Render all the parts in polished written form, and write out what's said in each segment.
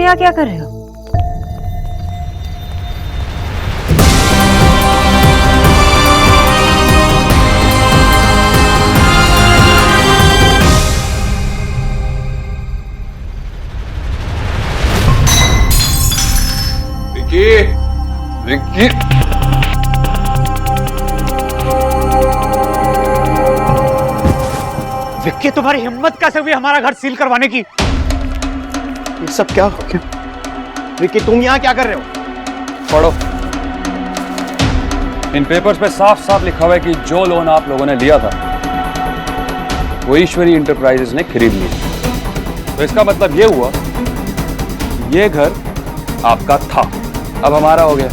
यहाँ क्या कर रहे हो? विक्की, विक्की, विक्की, तुम्हारी हिम्मत कैसे हुई हमारा घर सील करवाने की? ये सब क्या हो गया? विक्की, तुम यहाँ क्या कर रहे हो? पढ़ो। इन पेपर्स पे साफ साफ लिखा हुआ है कि जो लोन आप लोगों ने लिया था वो ईश्वरी इंटरप्राइजेस ने खरीद लिया। तो इसका मतलब ये हुआ ये घर आपका था, अब हमारा हो गया।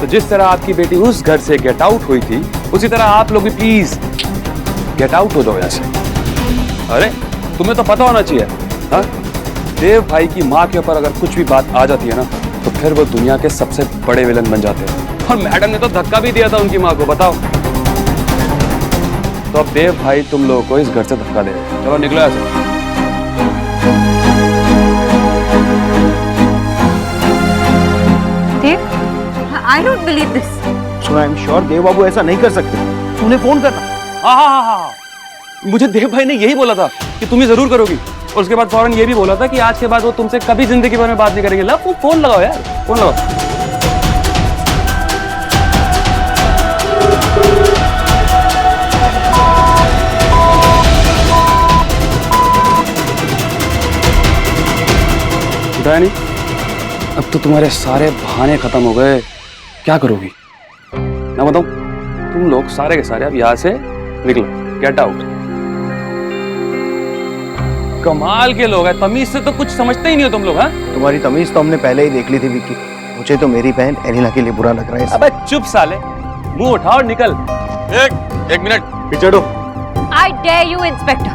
तो जिस तरह आपकी बेटी उस घर से गेट आउट हुई थी, उसी तरह आप लोग भी प्लीज गेट आउट हो जाओ यहाँ से। अरे तुम्हें तो पता होना चाहिए, हाँ? देव भाई की माँ के ऊपर अगर कुछ भी बात आ जाती है ना, तो फिर वो दुनिया के सबसे बड़े विलन बन जाते हैं। और मैडम ने तो धक्का भी दिया था उनकी माँ को, बताओ। तो अब देव भाई तुम लोगों को इस घर से धक्का दे। चलो निकलो ऐसे। Dev, I don't believe this. So I am sure Dev बाबू ऐसा नहीं कर सकते। उन्हें फोन करना। हाँ हाँ हाँ हाँ, मुझे देव भाई ने यही बोला था कि तुम ही जरूर करोगी। और उसके बाद फौरन ये भी बोला था कि आज के बाद वो तुमसे कभी जिंदगी के बारे में बात नहीं करेंगे। ला फोन लगाओ यार, फोन लगाओ। उठाया नहीं? अब तो तुम्हारे सारे बहाने खत्म हो गए। क्या करोगी? ना बताऊं, तुम लोग सारे के सारे अब यहाँ से निकलो, गेट आउट। कमाल के लोग हैं, तमीज से तो कुछ समझते ही नहीं हो तुम लोग। हाँ, तुम्हारी तमीज तो हमने पहले ही देख ली थी विक्की। मुझे तो मेरी बहन एलिना के लिए बुरा लग रहा है। अबे चुप साले, मुंह उठाओ और निकल। एक मिनट पीछे हटो। I dare you, inspector.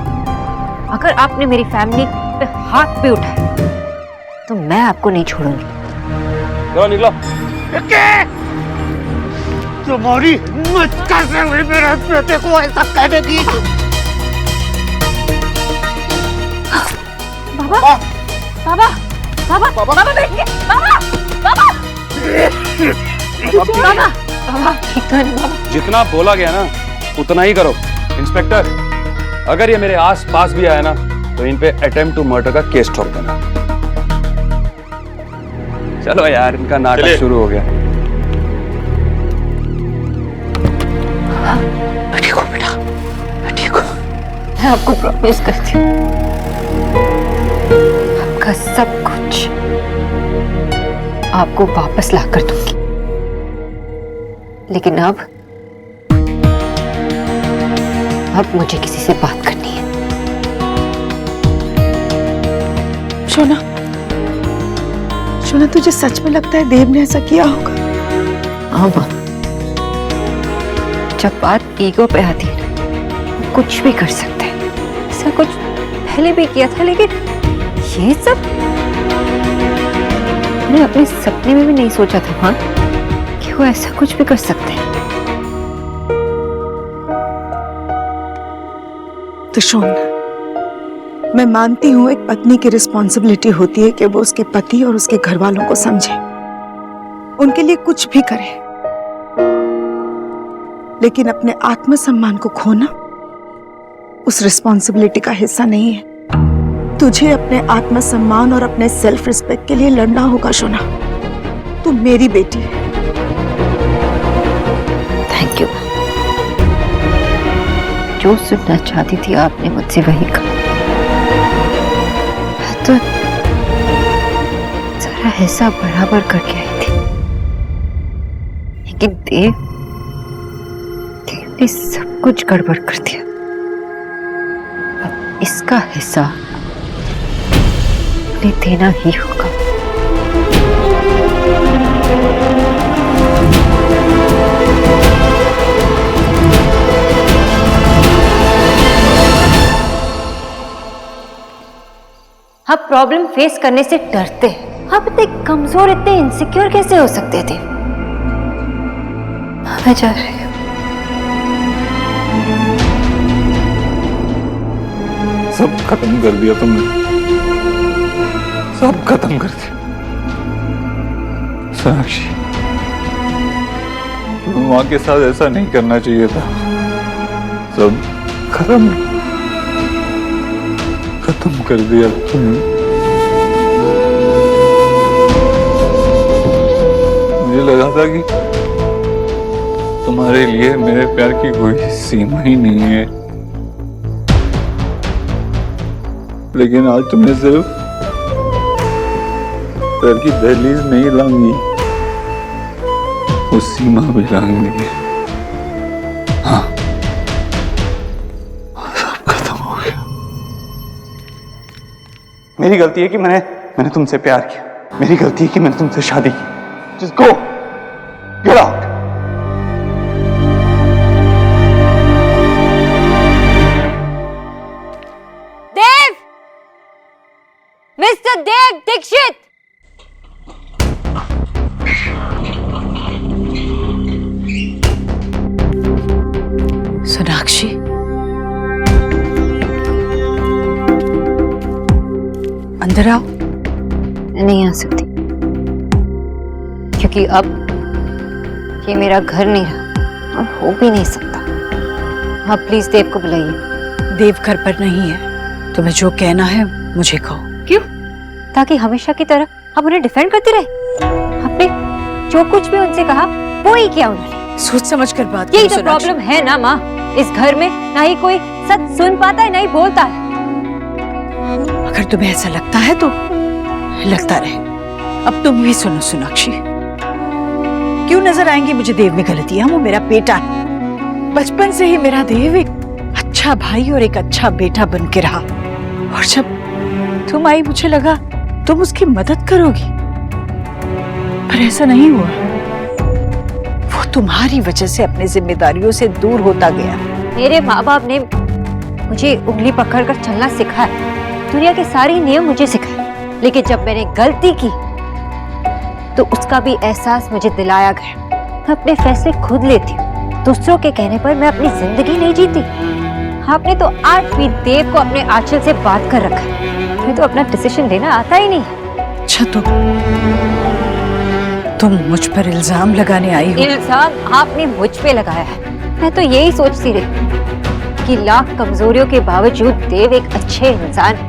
अगर आपने मेरी फैमिली पे हाथ भी उठाया तो मैं आपको नहीं छोड़ूंगी। चलो निकलो। तुम्हारी हिम्मत कैसे हुई मेरे बेटे को ऐसा कहने की? बाबा, बाबा, बाबा, बाबा बैठिए, बाबा, बाबा, बाबा, बाबा, ठीक तो नहीं बाबा? जितना बोला गया ना उतना ही करो। इंस्पेक्टर, अगर ये मेरे आस पास भी आया ना तो इन पे अटेम्प्ट टू मर्डर का केस ठोक देना। चलो यार, इनका नाटक शुरू हो गया। ठीक हो बेटा, ठीक हो। मैं आपको प्रॉमिस करती हूँ आपका सब कुछ आपको वापस ला कर दूंगी। लेकिन अब मुझे किसी से बात करनी है। शोना, शोना, तुझे सच में लगता है देव ने ऐसा किया होगा? हाँ माँ, जब बात ईगो पे आती है ना, वो कुछ भी कर सकते हैं। ऐसा कुछ पहले भी किया था, लेकिन ये सब मैंने अपने सपने में भी नहीं सोचा था हाँ, कि वो ऐसा कुछ भी कर सकते हैं। तो शोन, मैं मानती हूँ एक पत्नी की रिस्पॉन्सिबिलिटी होती है कि वो उसके पति और उसके घर वालों को समझे, उनके लिए कुछ भी करे। लेकिन अपने आत्मसम्मान को खोना उस रिस्पॉन्सिबिलिटी का हिस्सा नहीं है। तुझे अपने आत्मसम्मान और अपने सेल्फ रिस्पेक्ट के लिए लड़ना होगा शोना। तू मेरी बेटी है। Thank you. जो सुनना चाहती थी आपने मुझसे वही कहा। मैं तो सारा हिस्सा बराबर करके आई थी, लेकिन देव ने सब कुछ गड़बड़ कर दिया। अब इसका हिस्सा उन्हें देना ही होगा। आप प्रॉब्लम फेस करने से डरते हैं। आप इतने कमजोर, इतने इनसिक्योर कैसे हो सकते थे? मैं जा रही हूँ। सब खत्म कर दिया तुमने, सब खत्म कर दिया। सोनाक्षी, माँ के साथ ऐसा नहीं करना चाहिए था। सब खत्म कर दिया तुमने। मुझे लगा था कि तुम्हारे लिए मेरे प्यार की कोई सीमा ही नहीं है, लेकिन आज तुमने सिर्फ प्यार की दहलीज नहीं लांगी, उस सीमा भी लांग दी। हाँ, सब खत्म हो गया। मेरी गलती है कि मैंने तुमसे प्यार किया। मेरी गलती है कि मैंने तुमसे शादी की। Just go, get out. देव, मिस्टर देव दीक्षित। सोनाक्षी, अंदर आओ। नहीं आ सकती, क्योंकि अब ये मेरा घर नहीं रहा और हो भी नहीं सकता। आप प्लीज देव को बुलाइए। देव घर पर नहीं है, तुम्हें जो कहना है मुझे कहो। क्यों? ताकि हमेशा की तरह आप उन्हें डिफेंड करती रहे। आपने जो कुछ भी उनसे कहा वो ही किया उन्होंने। सोच समझ कर बात यही करो तो सोनाक्षी। प्रॉब्लम है ना माँ। इस घर में ना ही कोई सच सुन पाता है ना ही बोलता है। अगर तुम्हें ऐसा लगता है तो लगता रहे। अब तुम भी सुनो सोनाक्षी, क्यों नजर आएंगी मुझे देव में गलतियां? वो मेरा बेटा है। बचपन से ही मेरा देव एक अच्छा भाई और एक अच्छा बेटा बन के रहा, और जब तुम आई मुझे लगा तुम उसकी मदद करोगी, पर ऐसा नहीं हुआ। वो तुम्हारी वजह से अपनी जिम्मेदारियों से दूर होता गया। मेरे माँ बाप ने मुझे उंगली पकड़कर चलना सिखाया, दुनिया के सारे नियम मुझे सिखाए, लेकिन जब मैंने गलती की तो उसका भी एहसास मुझे दिलाया गया। मैं अपने फैसले खुद लेती हूँ, दूसरों के कहने पर मैं अपनी जिंदगी नहीं जीती। आपने तो आज भी देव को अपने आंचल से बात कर रखा है। मुझे तो अपना डिसीजन लेना आता ही नहीं। अच्छा, तो तुम मुझ पर इल्जाम लगाने आई हो? इल्जाम आपने मुझ पे लगाया है। मैं तो यही सोचती रही कि लाख कमजोरियों के बावजूद देव एक अच्छे इंसान है,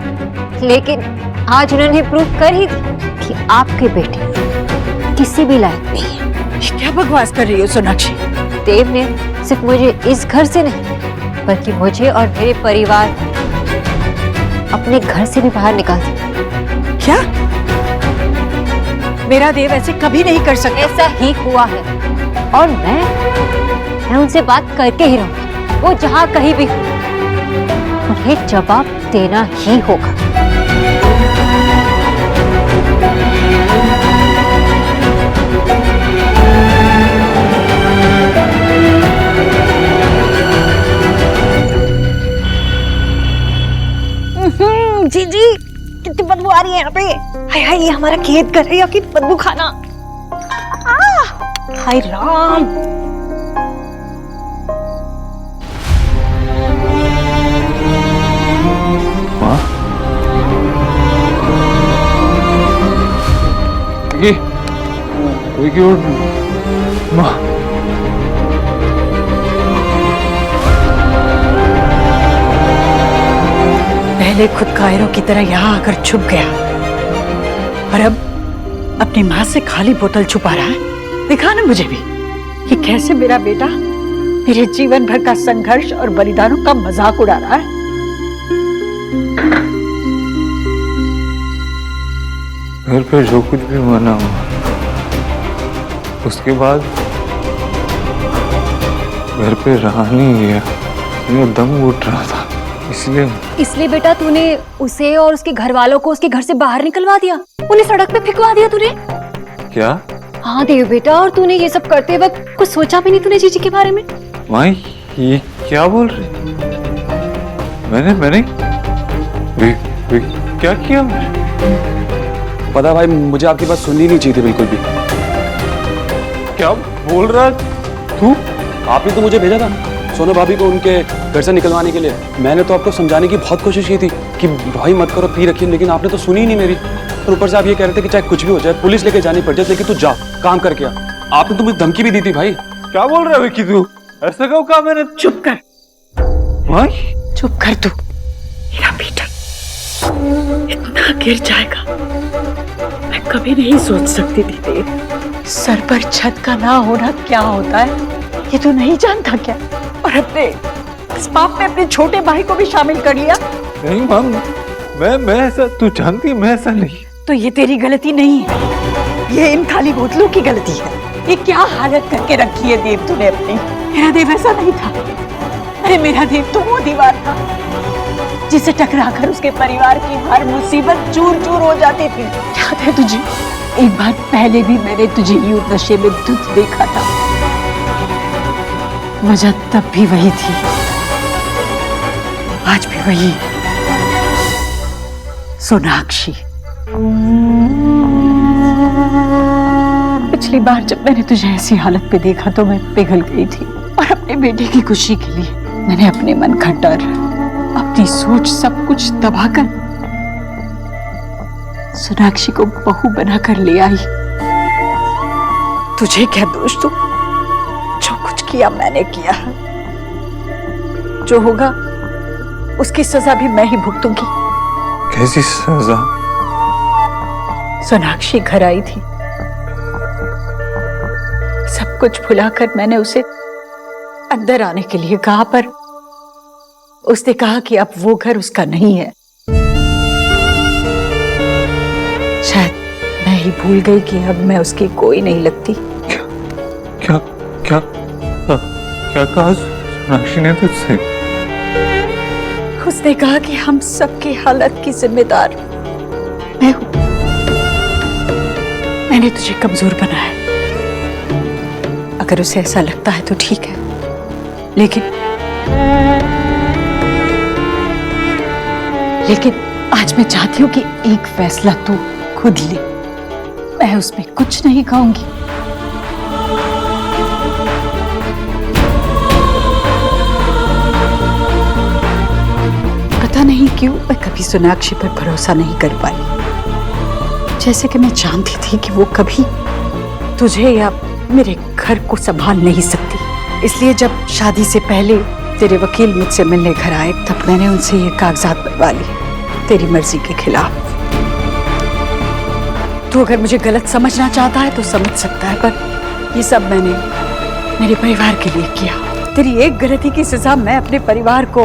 लेकिन आज उन्होंने प्रूव कर ही दी कि आपके बेटे किसी भी लायक नहीं है। ये क्या बकवास कर रही हो सोनाक्षी? देव ने सिर्फ मुझे इस घर से नहीं, बल्कि मुझे और मेरे परिवार अपने घर से भी बाहर निकाल दिया। क्या? मेरा देव ऐसे कभी नहीं कर सकता। ऐसा ही हुआ है, और मैं उनसे बात करके ही रहूंगी। वो जहां कहीं भी हो, उन्हें जवाब देना ही होगा। जी जी, कितनी बदबू आ रही है यहाँ पे। हाय हाय, ये हमारा खेत कर रही है कि बदबू खाना। हाय राम। माँ, विकी उठ। माँ, पहले खुद कायरों की तरह यहाँ आकर छुप गया, और अब अपनी माँ से खाली बोतल छुपा रहा है। दिखा ना मुझे भी कि कैसे मेरा बेटा मेरे जीवन भर का संघर्ष और बलिदानों का मजाक उड़ा रहा है। घर पे जो कुछ भी मना हुआ, उसके बाद घर पे रहा नहीं गया। मेरा दम घुट रहा था, इसलिए बेटा तूने उसे और उसके घर वालों को उसके घर से बाहर निकलवा दिया, उन्हें सड़क पे फेंकवा दिया तूने। क्या? हाँ देव बेटा, और तूने ये सब करते वक्त कुछ सोचा भी नहीं तूने जीजी के बारे में? माँ, ये क्या बोल रही? मैंने क्या किया? पता भाई, मुझे आपकी बात सुननी नहीं चाहिए थी बिल्कुल भी। क्या बोल रहा तू? आपने तो मुझे भेजा था सोनू भाभी को उनके घर से निकलवाने के लिए। मैंने तो आपको समझाने की बहुत कोशिश की थी कि भाई मत करो, पी रखिए, लेकिन आपने तो सुनी ही नहीं मेरी। और ऊपर से आप ये कह रहे थे कि चाहे कुछ भी हो जाए, पुलिस लेके जानी पड़ जाए, लेकिन तू जा, काम करके आ। आपने तो मुझे धमकी भी दी थी भाई। क्या बोल रहा है विक्की तू? ऐसा क्यों कहा मैंने? चुप कर, भाई चुप कर तू। मेरा बेटा इतना गिर जाएगा मैं कभी नहीं सोच सकती थी देव। सर पर छत का ना होना क्या होता है ये तो नहीं जानता क्या? और अपने इस पाप में अपने छोटे भाई को भी शामिल कर लिया। नहीं माम, मैं ऐसा, तू जानती मैं ऐसा नहीं। तो ये तेरी गलती नहीं है, ये इन खाली बोतलों की गलती है। ये क्या हालत करके रखी है देव तूने अपनी। मेरा देव ऐसा नहीं था। अरे मेरा देव तो वो दीवार था जिसे टकराकर उसके परिवार की हर मुसीबत चूर चूर हो जाती थी। याद है तुझे? एक बार पहले भी मैंने तुझे यूं नशे में धुत देखा था। वजह तब भी वही थी, आज भी वही। सोनाक्षी, पिछली बार जब मैंने तुझे ऐसी हालत पे देखा तो मैं पिघल गई थी और अपने बेटे की खुशी के लिए मैंने अपने मन का डर, अपनी सोच, सब कुछ दबाकर सोनाक्षी को बहू बनाकर ले आई। तुझे क्या दोष? तू जो कुछ किया मैंने किया, जो होगा उसकी सजा भी मैं ही भुगतूंगी। कैसी सजा? सोनाक्षी घर आई थी, सब कुछ भुलाकर मैंने उसे अंदर आने के लिए कहा, पर उसने कहा कि अब वो घर उसका नहीं है। शायद मैं ही भूल गई कि अब मैं उसकी कोई नहीं लगती। क्या क्या क्या कहा सोनाक्षी ने तुझसे? उसने कहा कि हम सबकी हालत की जिम्मेदार मैं हूं। मैंने तुझे कमजोर बनाया। अगर उसे ऐसा लगता है तो ठीक है, लेकिन आज मैं चाहती हूं कि एक फैसला तू खुद ले। मैं उसमें कुछ नहीं कहूंगी। पता नहीं क्यों मैं कभी सोनाक्षी पर भरोसा नहीं कर पाई। जैसे कि मैं जानती थी कि वो कभी तुझे या मेरे घर को संभाल नहीं सकती। इसलिए जब शादी से पहले तेरे वकील मुझसे मिलने घर आए तब मैंने उनसे ये कागजात बनवा लिए तेरी मर्जी के खिलाफ। तू अगर मुझे गलत समझना चाहता है तो समझ सकता है, पर ये सब मैंने मेरे परिवार के लिए किया। तेरी एक गलती की सजा मैं अपने परिवार को,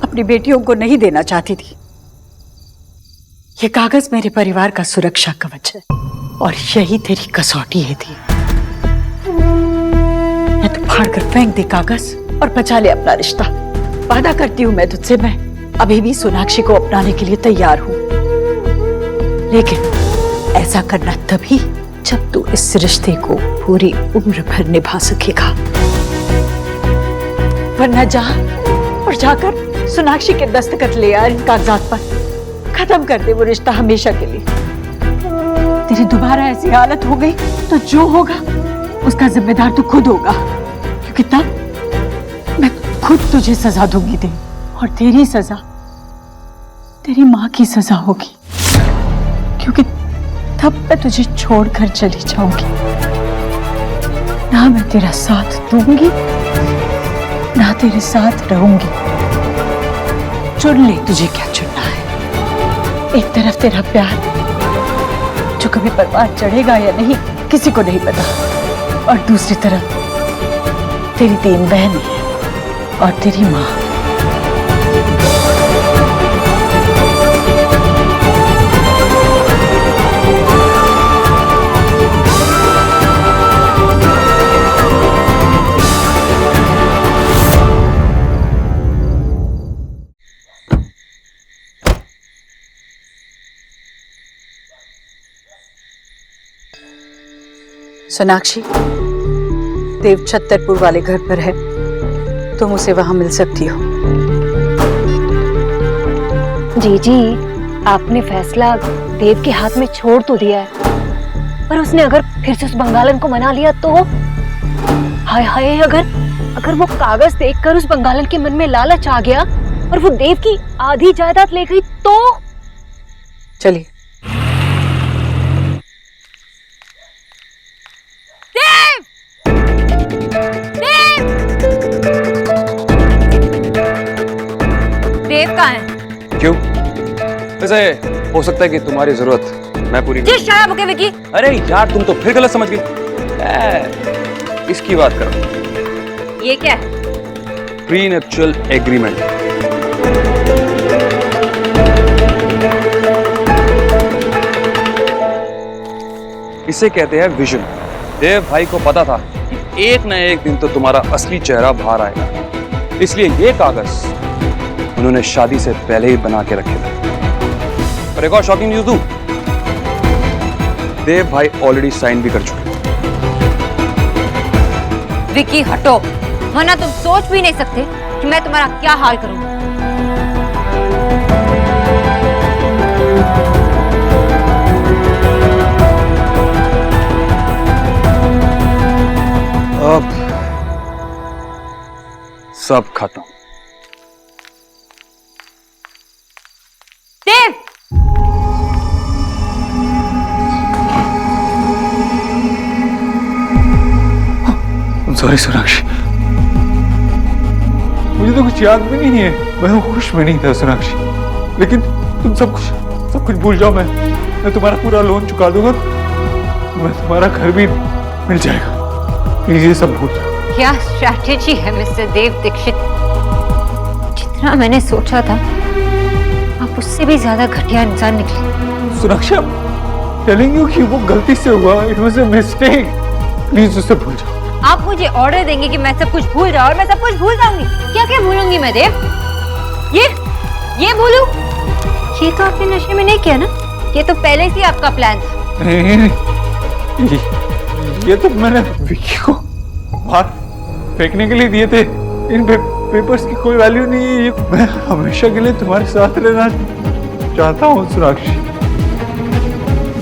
अपनी बेटियों को नहीं देना चाहती थी। ये कागज मेरे परिवार का सुरक्षा कवच है और यही तेरी कसौटी है थी। मैं तो फाड़ कर फेंक दे कागज और बचा ले अपना रिश्ता। वादा करती हूँ मैं तुझसे, मैं अभी भी सोनाक्षी को अपनाने के लिए तैयार हूँ, लेकिन ऐसा करना तभी जब तू इस रिश्ते को पूरी उम्र भर निभा सकेगा। वरना जा और जाकर सोनाक्षी के दस्तखत ले आ इन कागजात पर। खत्म कर दे वो रिश्ता हमेशा के लिए। तेरी दोबारा ऐसी हालत हो गई तो जो होगा उसका जिम्मेदार तू खुद होगा, क्योंकि तब मैं खुद तुझे सजा दूंगी दे, और तेरी सजा तेरी माँ की सजा होगी, क्योंकि तब मैं तुझे छोड़कर चली जाऊंगी। ना मैं तेरा साथ दूंगी ना तेरे साथ रहूंगी। चुन ले तुझे क्या चुनना है। एक तरफ तेरा प्यार जो कभी परवान चढ़ेगा या नहीं किसी को नहीं पता, और दूसरी तरफ तेरी 3 बहनें और तेरी माँ। सोनाक्षी, देव छत्तरपुर वाले घर पर है, तुम उसे वहां मिल सकती हो। जी, आपने फैसला देव के हाथ में छोड़ तो दिया है, पर उसने अगर फिर से उस बंगालन को मना लिया तो? हाय हाय, अगर वो कागज देखकर उस बंगालन के मन में लालच आ गया और वो देव की आधी जायदाद ले गई तो? चलिए कहाँ है? क्यों? वैसे हो सकता है कि तुम्हारी जरूरत मैं पूरी जिस शराब के विकी। अरे यार तुम तो फिर गलत समझ गई। इसकी बात करो। ये क्या है? Pre nuptial agreement. इसे कहते हैं विजन। देव भाई को पता था कि एक न एक दिन तो तुम्हारा असली चेहरा बाहर आएगा, इसलिए ये कागज उन्होंने शादी से पहले ही बना के रखे थे। और एक और शॉकिंग न्यूज दूं, देव भाई ऑलरेडी साइन भी कर चुके। विकी हटो, वरना तुम सोच भी नहीं सकते कि मैं तुम्हारा क्या हाल करूंगा। अब सब खत्म। देव! सॉरी सोनाक्षी, मुझे तो कुछ याद भी नहीं है, मैं होश में नहीं था सोनाक्षी। लेकिन तुम सब कुछ भूल जाओ। मैं तुम्हारा पूरा लोन चुका दूंगा, मैं तुम्हारा घर भी मिल जाएगा। प्लीज ये सब भूल जाओ। क्या स्ट्रैटेजी है मिस्टर देव दीक्षित? जितना मैंने सोचा था आप उससे भी ज्यादा घटिया इंसान निकले। सोनाक्षी, टेलिंग यू कि वो गलती से हुआ, it was a mistake. Please उसे भूल जाओ। आप मुझे ऑर्डर देंगे कि मैं सब कुछ भूल जाऊं और मैं सब कुछ भूल जाऊंगी? क्या क्या भूलूंगी मैं देव? ये भूलूं? ये तो आपने नशे में नहीं किया ना? ये तो पहले से आपका प्लान था। नहीं, ये तो मैंने विक्की को बाहर फेंकने के लिए दिए थे। इन पेपर्स की कोई वैल्यू नहीं है। ये मैं हमेशा के लिए तुम्हारे साथ रहना चाहता हूँ सोनाक्षी।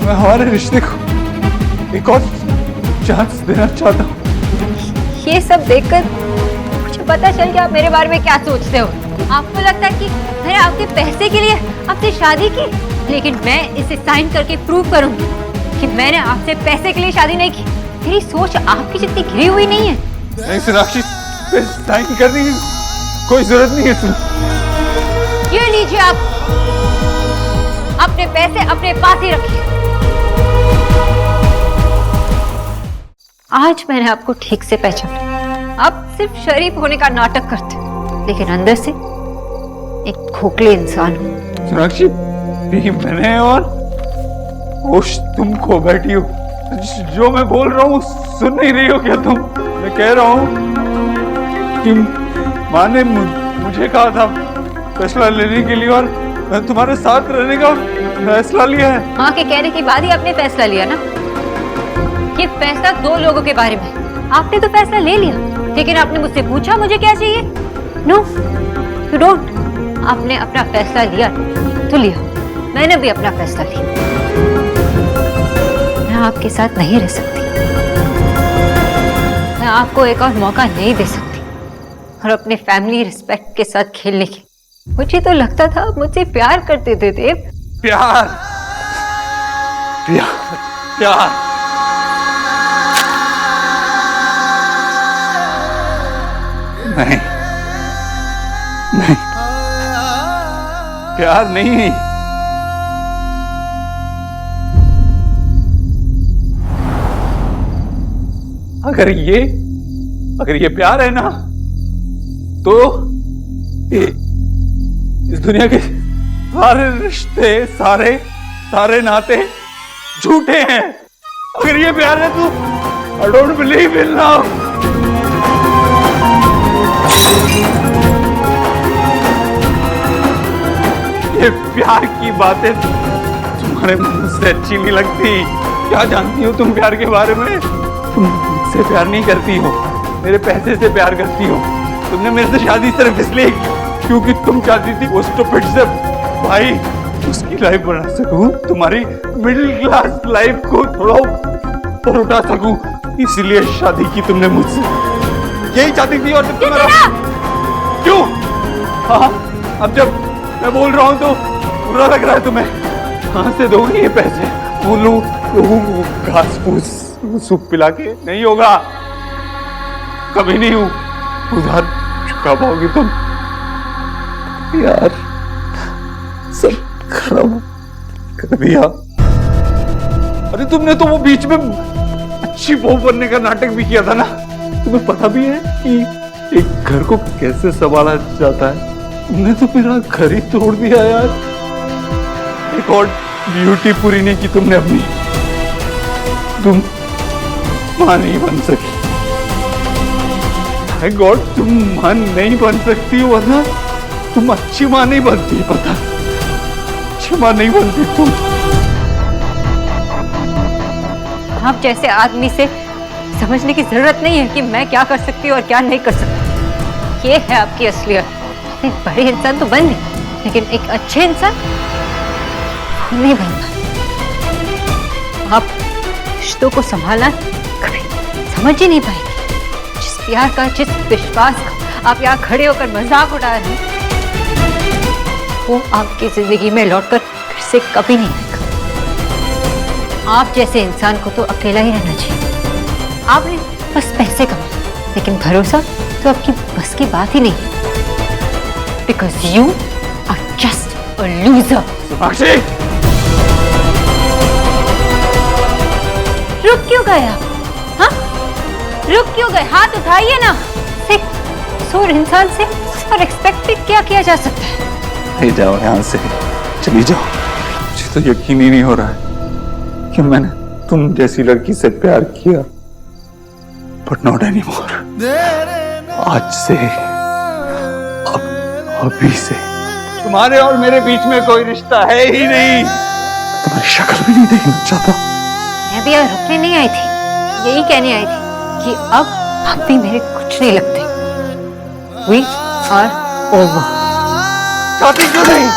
मैं हमारे रिश्ते को एक और चांस देना चाहता हूँ। ये सब देखकर मुझे पता चल गया आप मेरे बारे में क्या सोचते हो। आपको लगता है कि मैंने आपके पैसे के लिए आपसे शादी की, लेकिन मैं इसे साइन करके प्रूव करूंगी कि मैंने आपसे पैसे के लिए शादी नहीं की। मेरी सोच आपकी जितनी घिरी हुई नहीं है। नहीं सोनाक्षी, साइन करने की कोई जरूरत नहीं है। ये लीजिए, आप अपने पैसे अपने पास ही रखिए। आज मैंने आपको ठीक से पहचाना। आप सिर्फ शरीफ होने का नाटक करते हो, लेकिन अंदर से एक खोखले इंसान हो। सोनाक्षी, मैंने और होश तुम खो बैठी हो। जो मैं बोल रहा हूँ सुन नहीं रही हो क्या तुम? मैं कह रहा हूँ कि माँ ने मुझे कहा था फैसला लेने के लिए, और मैं तुम्हारे साथ रहने का फैसला लिया है। माँ के कहने के बाद ही आपने फैसला लिया ना? ये फैसला दो लोगों के बारे में। आपने तो फैसला ले लिया, लेकिन आपने मुझसे पूछा मुझे क्या चाहिए? No, you don't. आपने अपना फैसला लिया तो लिया, मैंने भी अपना फैसला लिया। मैं आपके साथ नहीं रह सकती, मैं आपको एक और मौका नहीं दे सकती और अपने फैमिली रिस्पेक्ट के साथ खेलने की। मुझे तो लगता था आप मुझसे प्यार करते थे देव। प्यार प्यार प्यार नहीं, नहीं, प्यार नहीं। अगर ये प्यार है ना, तो इस दुनिया के सारे रिश्ते, सारे नाते झूठे हैं। अगर ये प्यार है तो I don't believe in love. ये प्यार की बातें तुम्हारे मुंह से अच्छी नहीं लगती। क्या जानती हो तुम प्यार के बारे में? तुम मुझसे प्यार नहीं करती हो, मेरे पैसे से प्यार करती हो। तुमने मेरे से शादी सिर्फ इसलिए क्योंकि तुम चाहती थी वो स्टूपिड से भाई उसकी लाइफ बना सकूं, तुम्हारी मिडिल क्लास लाइफ को थोड़ा ऊपर उठा सकूं, इसलिए शादी की तुमने मुझसे। यही चाहती थी। और तुम्हारा क्यों? हाँ, अब जब मैं बोल रहा हूं तो बुरा लग रहा है तुम्हें। कहां से दोगे ये पैसे? बोलूं घास फूस सूप पिला के? नहीं होगा, कभी नहीं हूं। उधार चुका पाओगी तुम? यार सब खराब कर दिया। अरे तुमने तो वो बीच में अच्छी बहू बनने का नाटक भी किया था ना। तुम्हें पता भी है कि एक घर को कैसे संभाला जाता है। तुमने तो मेरा घर ही तोड़ दिया यार। एक और ड्यूटी पूरी नहीं की तुमने अपनी। तुम मां नहीं बन सकी। माय गॉड, तुम मां नहीं बन सकती हो वरना तुम अच्छी मां नहीं बनती। पता, अच्छी मां नहीं बनती तुम। आप जैसे आदमी से समझने की जरूरत नहीं है कि मैं क्या कर सकती हूँ और क्या नहीं कर सकती। ये है आपकी असलियत। एक बड़े इंसान तो बन गए, लेकिन एक अच्छे इंसान नहीं बनता। आप रिश्तों को संभालना कभी समझ ही नहीं पाएंगे। जिस प्यार का, जिस विश्वास का आप यहाँ खड़े होकर मजाक उड़ा रहे हैं, वो आपकी जिंदगी में लौटकर फिर से कभी नहीं आएगा। आप जैसे इंसान को तो अकेला ही रहना चाहिए। आपने बस पैसे कमाए, लेकिन भरोसा तो आपकी बस की बात ही नहीं है। Because you are just a loser. Sonakshi, रुक क्यों गए आप? हाँ, रुक क्यों गए? हाथ उठाइए ना। एक सूर इंसान से और एक्सपेक्ट भी क्या किया जा सकता है? ले जाओ यहाँ से, चली जाओ। मुझे तो यकीन ही नहीं हो रहा है कि मैंने तुम जैसी लड़की से प्यार किया। But not any more. आज से, अभी से तुम्हारे और मेरे बीच में कोई रिश्ता है ही नहीं। तुम्हारी शक्ल भी नहीं देखना चाहता। मैं भी यहाँ रुकने नहीं आई थी, यही कहने आई थी कि अब आप भी मेरे कुछ नहीं लगते। We are over। चाहती क्यों नहीं?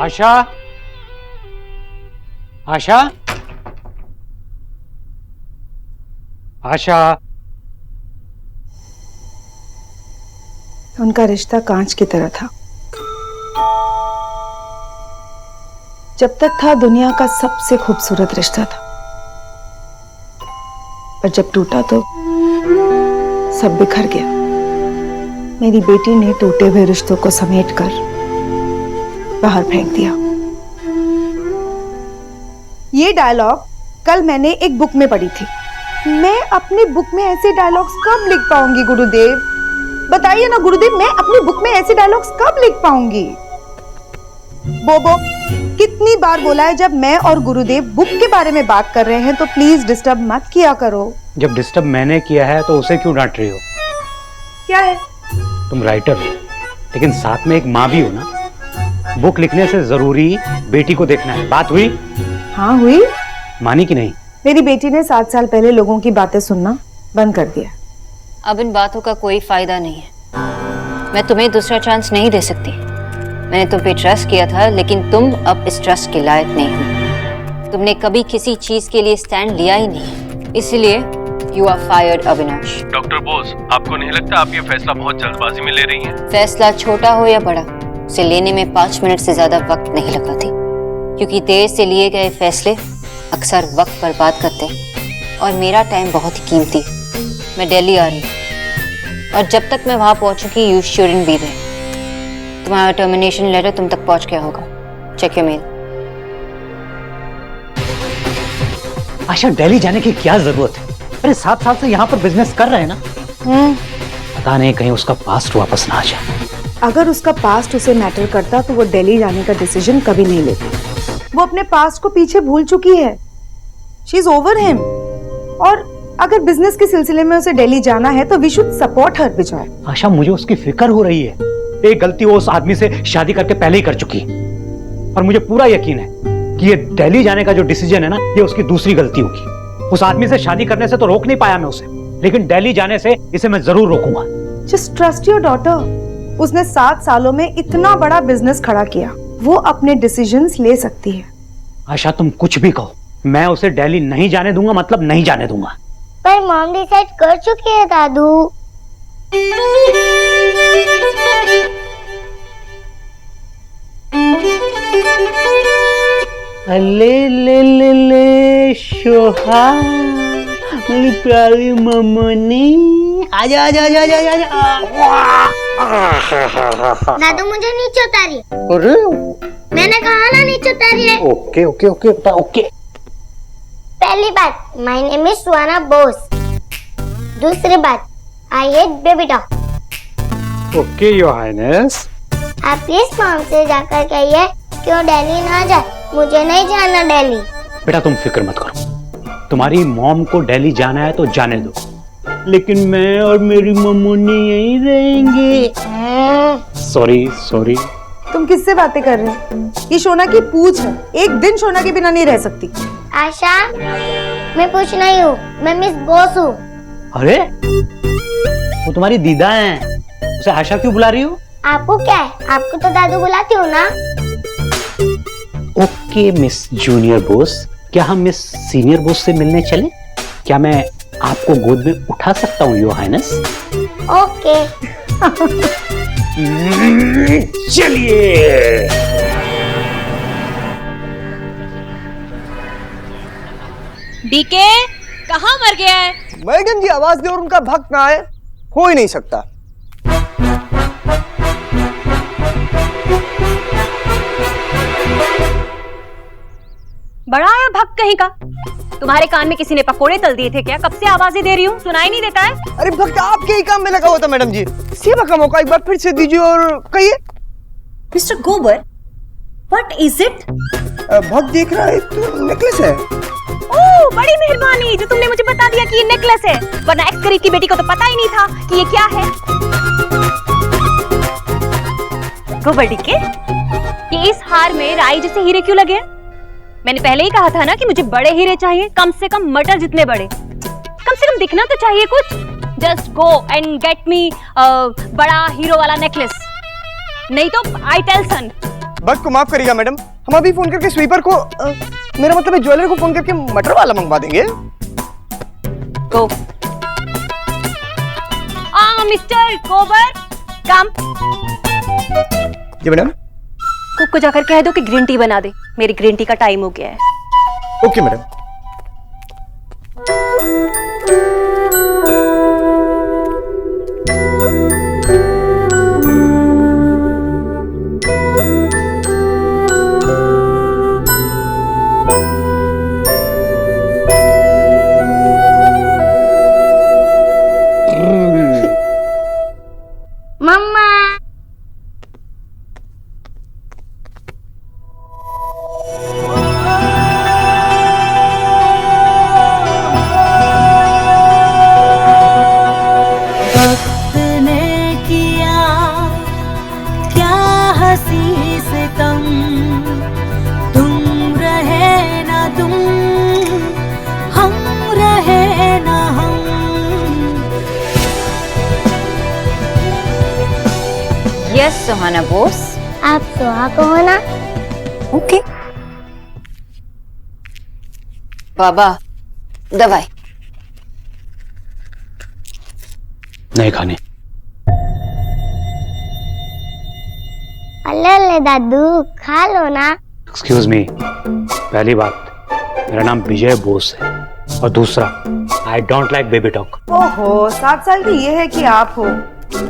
आशा, आशा, आशा। उनका रिश्ता कांच की तरह था। जब तक था दुनिया का सबसे खूबसूरत रिश्ता था, पर जब टूटा तो सब बिखर गया। मेरी बेटी ने टूटे हुए रिश्तों को समेटकर बाहर फेंक दिया। ये डायलॉग कल मैंने एक बुक में पढ़ी थी। मैं अपनी बुक में ऐसे डायलॉग्स कब लिख पाऊंगी गुरुदेव? बताइए ना गुरुदेव, मैं अपनी बुक में ऐसे डायलॉग्स कब लिख पाऊंगी? बोबो, कितनी बार बोला है जब मैं और गुरुदेव बुक के बारे में बात कर रहे हैं तो प्लीज डिस्टर्ब मत किया करो। जब डिस्टर्ब मैंने किया है तो उसे क्यों डांट रही हो? क्या है? तुम राइटर हो, लेकिन साथ में एक माँ भी हो ना। बुक लिखने से जरूरी बेटी को देखना है। बात हुई? हाँ हुई। मानी कि नहीं? मेरी बेटी ने 7 साल पहले लोगों की बातें सुनना बंद कर दिया। अब इन बातों का कोई फायदा नहीं है। मैं तुम्हें दूसरा चांस नहीं दे सकती। मैंने तुम पे ट्रस्ट किया था, लेकिन तुम अब इस ट्रस्ट के लायक नहीं हो। तुमने कभी किसी चीज के लिए स्टैंड लिया ही नहीं, इसलिए you are fired Avinash. Doctor Bose, आपको नहीं लगता आप ये फैसला बहुत जल्दबाजी में ले रही हैं? फैसला छोटा हो या बड़ा, उसे लेने में 5 मिनट से ज्यादा वक्त नहीं लगाती, क्योंकि देर से लिए गए फैसले अक्सर वक्त बर्बाद करते हैं और मेरा टाइम बहुत ही कीमती है। मैं दिल्ली आ रही हूँ और जब तक मैं वहां पहुंचूंगी यू शुडंट बी देयर। तुम्हारा टर्मिनेशन लेटर तुम तक पहुंच गया होगा। Check your mail. Asha, Delhi जाने की क्या जरूरत है? अरे 7 साल से यहाँ पर बिजनेस कर रहे हैं ना। पता नहीं कहीं उसका पास्ट वापस ना आ जाए। अगर उसका पास्ट उसे मैटर करता तो वो दिल्ली जाने का डिसीजन कभी नहीं लेती। वो अपने पास्ट को पीछे भूल चुकी है। She is over him. और अगर बिजनेस के सिलसिले में उसे दिल्ली जाना है तो वी शुड सपोर्ट हर विजय। आशा, मुझे उसकी फिक्र हो रही है। एक गलती वो उस आदमी से शादी करके पहले ही कर चुकी है और मुझे पूरा यकीन है कि ये दिल्ली जाने का जो डिसीजन है ना, ये उसकी दूसरी गलती होगी। उस आदमी से शादी करने से तो रोक नहीं पाया मैं उसे, लेकिन दिल्ली जाने से इसे मैं जरूर रोकूंगा। Just trust your daughter. उसने 7 सालों में इतना बड़ा बिजनेस खड़ा किया, वो अपने डिसीजंस ले सकती है। आशा, तुम कुछ भी कहो, मैं उसे दिल्ली नहीं जाने दूंगा, मतलब नहीं जाने दूंगा। पर मॉम डिसाइड कर चुकी है दादू। ले ले ले ले शोहा, मेरी प्यारी मम्मी, आजा आजा आजा आजा आजा। दादू मुझे नीचे उतारी। अरे मैंने कहा ना नीचे उतारी है। Okay okay okay okay. पहली बात, my name is Suhana Bose. दूसरी बात, I hate baby dog. Okay your highness. आप प्लीज मॉम से जाकर कहिए कि वो दिल्ली ना जाए। मुझे नहीं जाना दिल्ली। बेटा तुम फिक्र मत करो, तुम्हारी मॉम को दिल्ली जाना है तो जाने दो, लेकिन मैं और मेरी मम्मी यहीं रहेंगे। Sorry sorry. तुम किससे बातें कर रहे हो? ये शोना की पूछ है। एक दिन शोना के बिना नहीं रह सकती। आशा, मैं पूछ नहीं हूँ, मैं मिस बोस हूँ। अरे वो तुम्हारी दीदा हैं, उसे आशा क्यों बुला रही हो? आपको क्या है? आपको तो दादू बुलाती हूँ ना। ओके मिस जूनियर बोस, क्या हम मिस सीनियर बोस से मिलने चलें? क्या मैं आपको गोद में उठा सकता हूँ योर हाइनेस? ओके। चलिए। डीके कहाँ मर गया है? मैडम जी आवाज दे और उनका भक्त ना आए, हो ही नहीं सकता। बड़ा आया भक्त कहीं का। तुम्हारे कान में किसी ने पकोड़े तल दिए थे क्या? कब से आवाजें दे रही हूँ, सुनाई नहीं देता है? अरे भक्त आपके ही काम में लगा हुआ था मैडम जी। सेवा का मौका एक बार फिर से दीजिए और कहिए। मिस्टर गोबर, व्हाट इज इट? भक्त देख रहा है तो नेकलेस है। ओह, बड़ी मेहरबानी जो तुमने मुझे बता दिया कि ये नेकलेस है, वरना एक्स करीब की बेटी को तो पता ही नहीं था कि ये क्या है। गोबर डीके, ये इस हार में राई जैसे हीरे क्यों लगे? मैंने पहले ही कहा था ना कि मुझे बड़े हीरे चाहिए, कम से कम मटर जितने बड़े। कम से कम दिखना तो चाहिए कुछ। Just go and get me बड़ा हीरो वाला नेकलेस, नहीं तो आई टेल सन। भक्त को माफ करिएगा मैडम, हम अभी फोन करके स्वीपर को मेरा मतलब है ज्वेलर को फोन करके मटर वाला मंगवा देंगे। गो। मिस्टर गोबर, कम। जी मैडम। कुक को जाकर कह दो कि ग्रीन टी बना दे, मेरी ग्रीन टी का टाइम हो गया है। Okay madam. मम्मा। यस सुहाना बोस। आप सुहा को हो ना? ओके। बाबा दवाई नहीं खाने। अल्ले अल्ले दादू खा लो ना। एक्सक्यूज मी, पहली बात मेरा नाम विजय बोस है, और दूसरा I don't like baby talk. ओहो, 7 साल की ये है कि आप हो।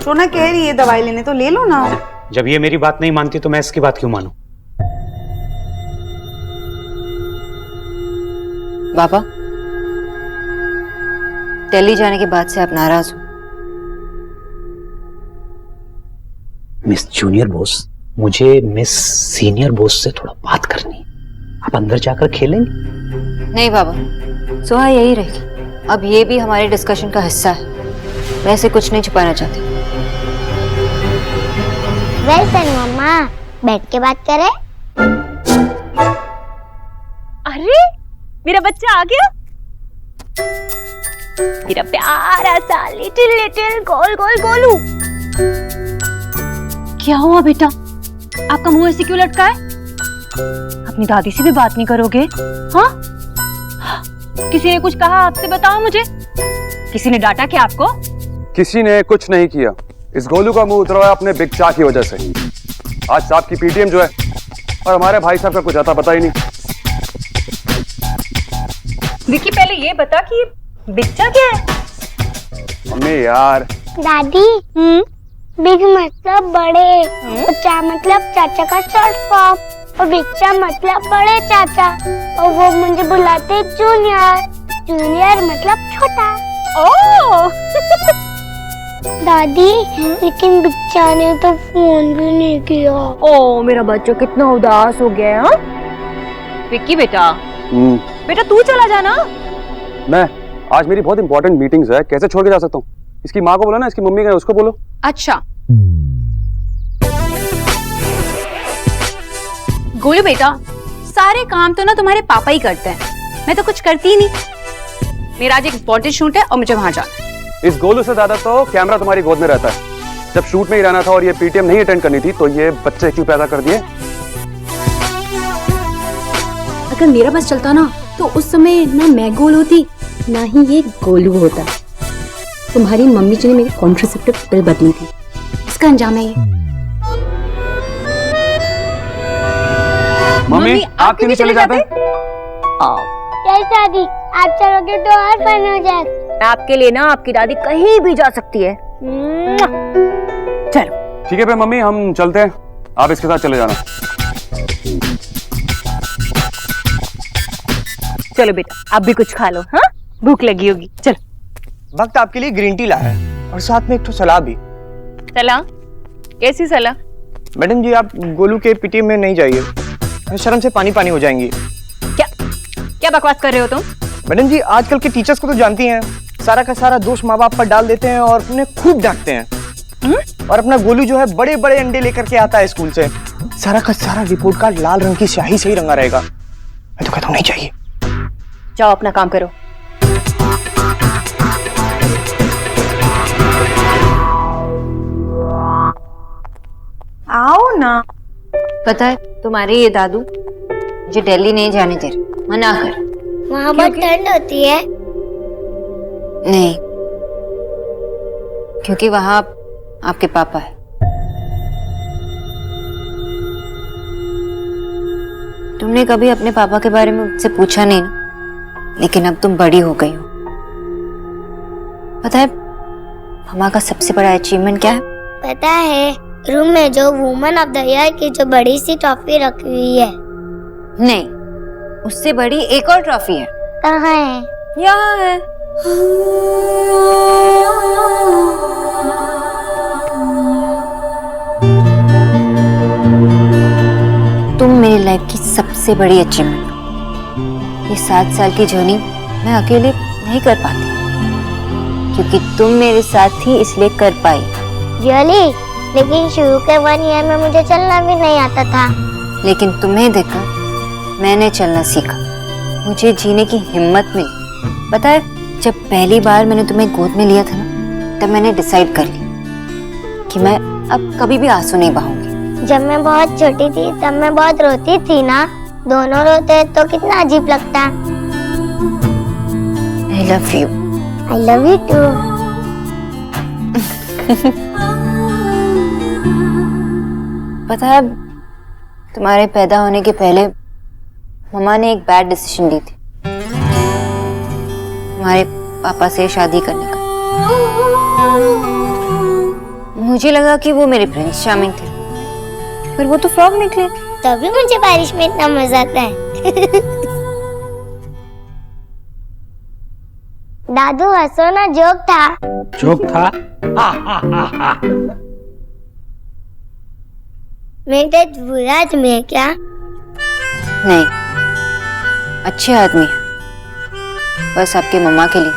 शोना कह रही है दवाई लेने, तो ले लो ना। जब ये मेरी बात नहीं मानती तो मैं इसकी बात क्यों मानूं? बाबा, दिल्ली जाने के बाद से आप नाराज हो। मिस जूनियर बोस, मुझे मिस सीनियर बोस से थोड़ा बात करनी है। आप अंदर जाकर खेलेंगे? नहीं बाबा, सुहा यही रहेगी। अब ये भी हमारे डिस्कशन का हिस्सा है। मैं ऐसे कुछ नहीं छुपाना चाहती। वेलकम मम्मा, बैठ के बात करें। अरे मेरा बच्चा आ गया, मेरा प्यारा सा लिटिल लिटिल गोल गोल गोलू। क्या हुआ बेटा, आपका मुंह ऐसे क्यों लटका है? अपनी दादी से भी बात नहीं करोगे? हाँ, किसी ने कुछ कहा आपसे? बताओ मुझे, किसी ने डांटा क्या आपको? किसी ने कुछ नहीं किया। इस गोलू का मुंह उतरा है अपने बिग चा की वजह से। आज साहब की पीटीएम जो है, और हमारे भाई साहब का कुछ आता पता ही नहीं। विकी, पहले ये बता कि बिच्चा क्या है? मम्मी यार। दादी, बिग मतलब बड़े, और चा मतलब चाचा का शॉर्ट फॉर्म, और बिच्चा मतलब बड़े चाचा, और वो मुझे बुलाते जूनियर। जूनियर मतलब छोटा। ओह दादी, लेकिन बिच्चा ने तो फोन भी नहीं किया। ओ मेरा बच्चा कितना उदास हो गया है। विक्की बेटा, बेटा तू चला जाना। मैं आज मेरी बहुत इंपॉर्टेंट मीटिंग्स है, कैसे छोड़ के जा सकता हूँ? इसकी माँ को बोलो ना, इसकी मम्मी का उसको बोलो। अच्छा गोलू बेटा, सारे काम तो ना तुम्हारे पापा ही करते हैं, मैं तो कुछ करती ही नहीं। मेरा आज एक इम्पोर्टेंट शूट है और मुझे वहां जाना है। इस गोलू से ज्यादा तो कैमरा तुम्हारी गोद में रहता है। जब शूट में ही रहना था और ये पीटीएम नहीं अटेंड करनी थी, तो ये बच्चे क्यों पैदा कर दिए? अगर मेरा बस चलता ना, तो उस समय ना मैं गोल होती, ना ही ये गोलू होता। तुम्हारी मम्मी जी ने मेरी कॉन्ट्रासेप्टिव पिल बदली थी, इसका अंजाम है ये। मम्मी आप क्यों नहीं चले जाते? चल दादी, आप चलोगे तो और फन हो जाएगा। आपके लिए ना आपकी दादी कहीं भी जा सकती है। चलो ठीक है फिर मम्मी, हम चलते हैं, आप इसके साथ चले जाना। चलो बेटा, आप भी कुछ खा लो। हाँ, भूख लगी होगी। चलो। वक्त आपके लिए ग्रीन टी लाया है, और साथ में एक तो सलाह भी। सलाह? कैसी सलाह? मैडम जी, आप गोलू के पीटीएम में नहीं जाइए, शर्म से पानी पानी हो जाएंगी। क्या क्या बकवास कर रहे हो तुम? मैडम जी, आजकल के टीचर्स को तो जानती हैं, सारा का सारा दोष माँ बाप पर डाल देते हैं और उन्हें खूब डांटते हैं। और अपना गोलू जो है बड़े बड़े अंडे लेकर के आता है स्कूल से, सारा का सारा रिपोर्ट कार्ड लाल रंग की स्याही से ही रंगा रहेगा। मैं तो कहता हूँ नहीं चाहिए। जाओ अपना काम करो। आओ ना। पता है, तुम्हारे ये दादू मुझे दिल्ली नहीं जाने दे रहे, मना कर। वहाँ बहुत ठंड होती है। नहीं, क्योंकि वहां आपके पापा है। तुमने कभी अपने पापा के बारे में मुझसे पूछा नहीं ना, लेकिन अब तुम बड़ी हो गई हो। पता है मामा का सबसे बड़ा अचीवमेंट क्या है? पता है, रूम में जो वुमन ऑफ द ईयर की जो बड़ी सी ट्रॉफी रखी हुई है। नहीं, उससे बड़ी एक और ट्रॉफी है। कहाँ है? यहाँ है। तुम मेरी लाइफ की सबसे बड़ी अचीवमेंट। ये 7 साल की जर्नी मैं अकेले नहीं कर पाती, क्योंकि तुम मेरे साथ थी इसलिए कर पाई। रियली? लेकिन शुरू के 1 ईयर में मुझे चलना भी नहीं आता था। लेकिन तुम्हें देखकर मैंने चलना सीखा, मुझे जीने की हिम्मत मिली। पता है, जब पहली बार मैंने तुम्हें गोद में लिया था ना, तब मैंने डिसाइड कर लिया कि मैं अब कभी भी आंसू नहीं बहाऊंगी। जब मैं बहुत छोटी थी तब मैं बहुत रोती थी ना, दोनों रोते तो कितना अजीब लगता। I love you। I love you too। पता है, तुम्हारे पैदा होने के पहले मम्मा ने एक बैड डिसीजन ली थी, तुम्हारे पापा से शादी करने का। मुझे लगा कि वो मेरे प्रिंस चार्मिंग थे, पर वो तो फ्रॉग निकले। तभी मुझे बारिश में इतना मजा आता है। दादू हंसो ना, जोक था। जोक था? मेरे डैड बुरा आदमी है क्या? नहीं, अच्छे आदमी है, बस आपके मम्मा के लिए,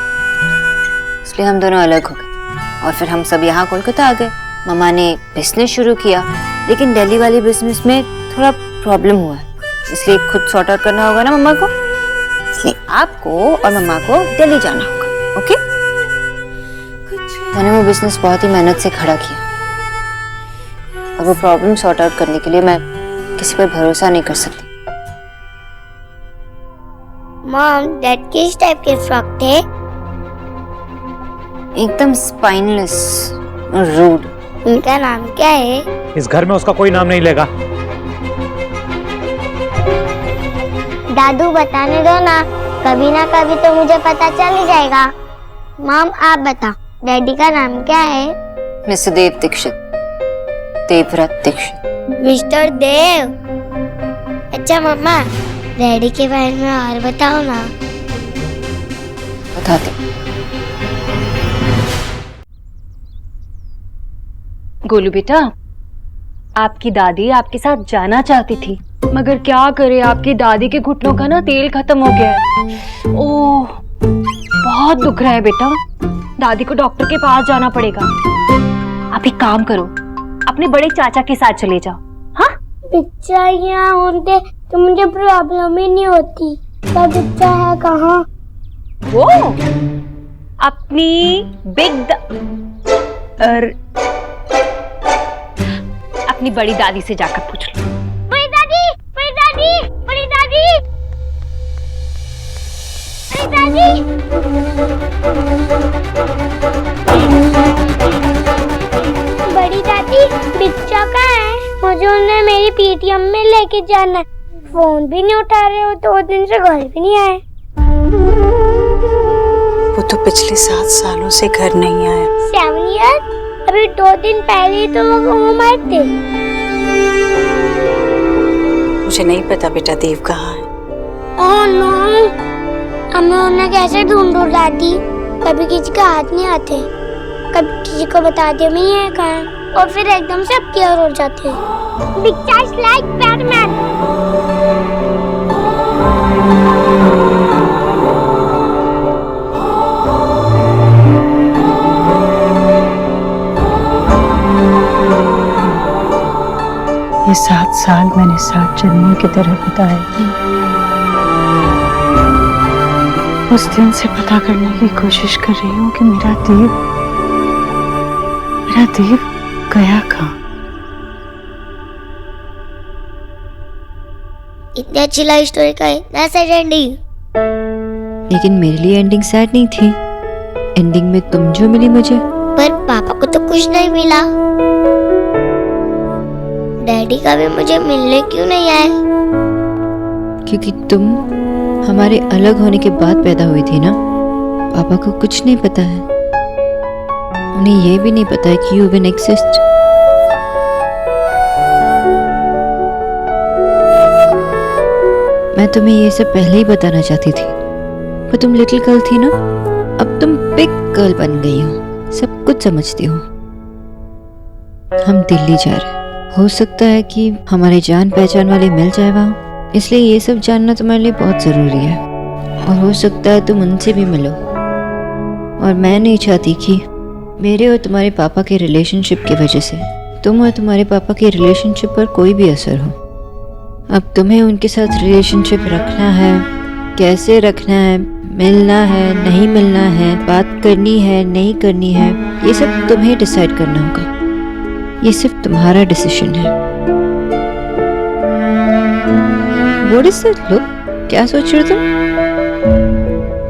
इसलिए हम दोनों अलग हो गए और फिर हम सब यहाँ कोलकाता आ गए। मम्मा ने बिजनेस शुरू किया, लेकिन दिल्ली वाली बिजनेस में थोड़ा प्रॉब्लम हुआ है, इसलिए खुद सॉर्ट आउट करना होगा ना मम्मा को, इसलिए आपको और मम्मा को दिल्ली जाना होगा। ओके? मैंने वो बिजनेस बहुत ही मेहनत से खड़ा किया और वो प्रॉब्लम सॉर्ट आउट करने के लिए मैं किसी पर भरोसा नहीं कर सकती। मॉम, डैड किस टाइप के फ्रॉक थे? एकदम स्पाइनलेस और रूड। उनका नाम क्या है? इस घर में उसका कोई नाम नहीं लेगा। दादू बताने दो ना कभी तो मुझे पता चल ही जाएगा। मॉम आप बताओ, डैडी का नाम क्या है? मिस्टर देव दीक्षित, देवव्रत दीक्षित। मिस्टर देव। अच्छा मम्मा, डैडी के बारे में और बताओ ना। बताते। गोलू बेटा, आपकी दादी आपके साथ जाना चाहती थी, मगर क्या करे, आपकी दादी के घुटनों का ना तेल खत्म हो गया है। ओह, बहुत दुख रहा है बेटा, दादी को डॉक्टर के पास जाना पड़ेगा। आप एक काम करो, अपने बड़े चाचा के साथ चले जाओ। हाँ, बच्चा यहाँ होते तो मुझे प्रॉब्लम ही नहीं होती। क्या बच्चा है कहाँ? वो अपनी अपनी बड़ी दादी से जाकर पूछ लो। बड़ी दादी, बड़ी दादी, बड़ी दादी, बड़ी दादी। बड़ी दादी, बच्चा कहाँ है? मुझे उन्हें मेरी पीटीएम में लेके जाना है। फोन भी नहीं उठा रहे हो, तो 2 दिन से घर भी नहीं आए। वो तो पिछले 7 सालों से घर नहीं आया। 7 ईयर? अभी 2 दिन पहले तो वो घूम आए थे। मुझे नहीं पता बेटा देव कहाँ है। ओह नो, हमें उन्हें कैसे ढूंढूं दादी? कभी किसी का हाथ नहीं आते, कभी किसी को बता दे मैं ये कहाँ है, और फिर एकदम से क्लियर हो जाते हैं। Big charge like Batman. ये 7 साल मैंने 7 जन्मों की तरह बिताए। उस दिन से पता करने की कोशिश कर रही हूँ कि मेरा देव गया कहाँ। इतनी अच्छी लाइफ स्टोरी का इतना सैड एंडिंग। लेकिन मेरे लिए एंडिंग सैड नहीं थी, एंडिंग में तुम जो मिली मुझे। पर पापा को तो कुछ नहीं मिला। डैडी का भी मुझे मिलने क्यों नहीं आए? क्योंकि तुम हमारे अलग होने के बाद पैदा हुई थी ना। पापा को कुछ नहीं पता है, उन्हें ये भी नहीं पता है कि यू इवन एक्सिस्ट। मैं तुम्हें ये सब पहले ही बताना चाहती थी, पर तुम लिटिल गर्ल थी ना, अब तुम बिग गर्ल बन गई हो, सब कुछ समझती हो। हम दिल्ली जा रहे हैं, हो सकता है कि हमारे जान पहचान वाले मिल जाए वहाँ, इसलिए ये सब जानना तुम्हारे लिए बहुत जरूरी है। और हो सकता है तुम उनसे भी मिलो, और मैं नहीं चाहती कि मेरे और तुम्हारे पापा के रिलेशनशिप की वजह से तुम और तुम्हारे पापा के रिलेशनशिप पर कोई भी असर हो। अब तुम्हें उनके साथ रिलेशनशिप रखना है, कैसे रखना है, मिलना है नहीं मिलना है, बात करनी है नहीं करनी है, ये सब तुम्हें डिसाइड करना होगा। ये सिर्फ तुम्हारा डिसीजन है। What is that look? क्या सोच रहे हो तुम?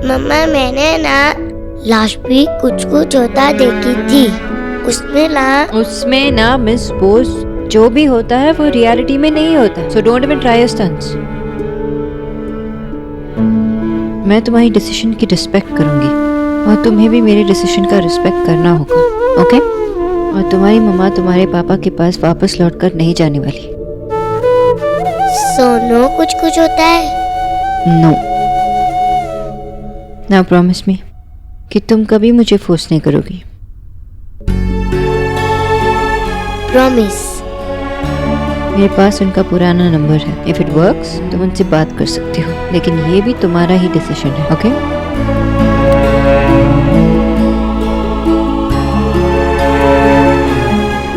मम्मा मैंने ना लास्ट वीक कुछ कुछ होता देखी थी, उसमें ना मिस बोस, जो भी होता है वो रियलिटी में नहीं होता। So don't even try your stunts. मैं तुम्हारी डिसीजन की रिस्पेक्ट करूंगी और तुम्हें भी मेरे डिसीजन का रिस्पेक्ट करना होगा, ओके? और तुम्हारी मम्मा तुम्हारे पापा के पास वापस लौटकर नहीं जाने वाली। सोनो कुछ कुछ होता है? नो। नाउ प्रॉमिस मी कि तुम कभी मुझे फोर्स नहीं करोगी। प्रॉमिस। मेरे पास उनका पुराना नंबर है। इफ इट वर्क्स तुम उनसे बात कर सकती हो, लेकिन ये भी तुम्हारा ही डिसीजन है, ओके?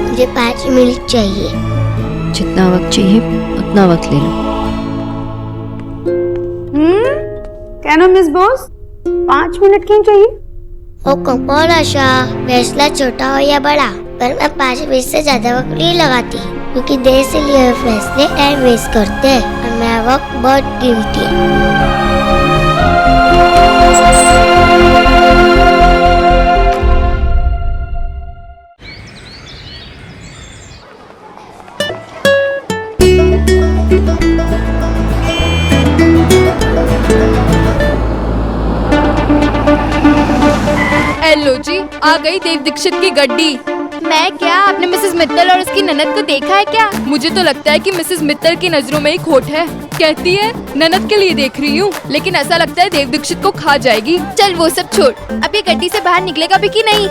मुझे 5 मिनट चाहिए। जितना वक्त चाहिए उतना वक्त ले लो। कहना मिस बॉस, 5 मिनट क्यों चाहिए? ओ कपोल आशा, फैसला छोटा हो या बड़ा, पर मैं 5 मिनट से ज्यादा वक्त नहीं लगाती, क्योंकि देर से लिए हुए फैसले टाइम वेस्ट करते हैं और मेरा वक्त बहुत कीमती है। हेलो जी, आ गई देव दीक्षित की गड्डी। मैं क्या, आपने मिसेस मित्तल और उसकी ननद को देखा है क्या? मुझे तो लगता है कि मिसेस मित्तल की नजरों में ही खोट है। कहती है ननद के लिए देख रही हूँ, लेकिन ऐसा लगता है देव दीक्षित को खा जाएगी। चल वो सब छोड़, अब ये गड्डी से बाहर निकलेगा भी कि नहीं?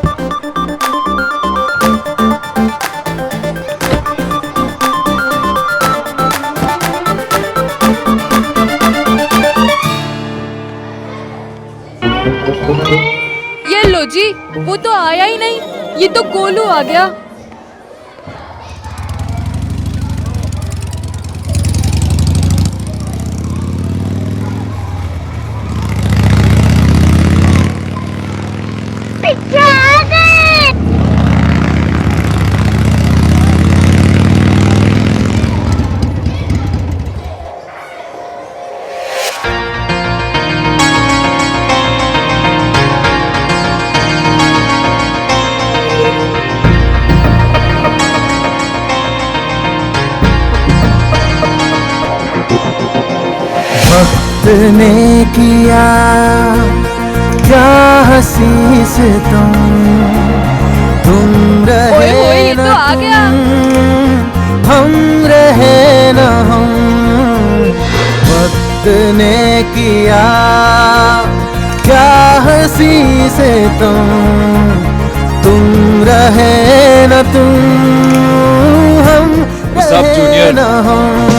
ये लो जी, वो तो आया ही नहीं। ये तो गोलू आ गया। वक्त ने किया क्या हंसी से तुम रहे न हम रहे न हम। वक्त ने किया क्या हंसी से तुम रहे न हम जूनियर न हम।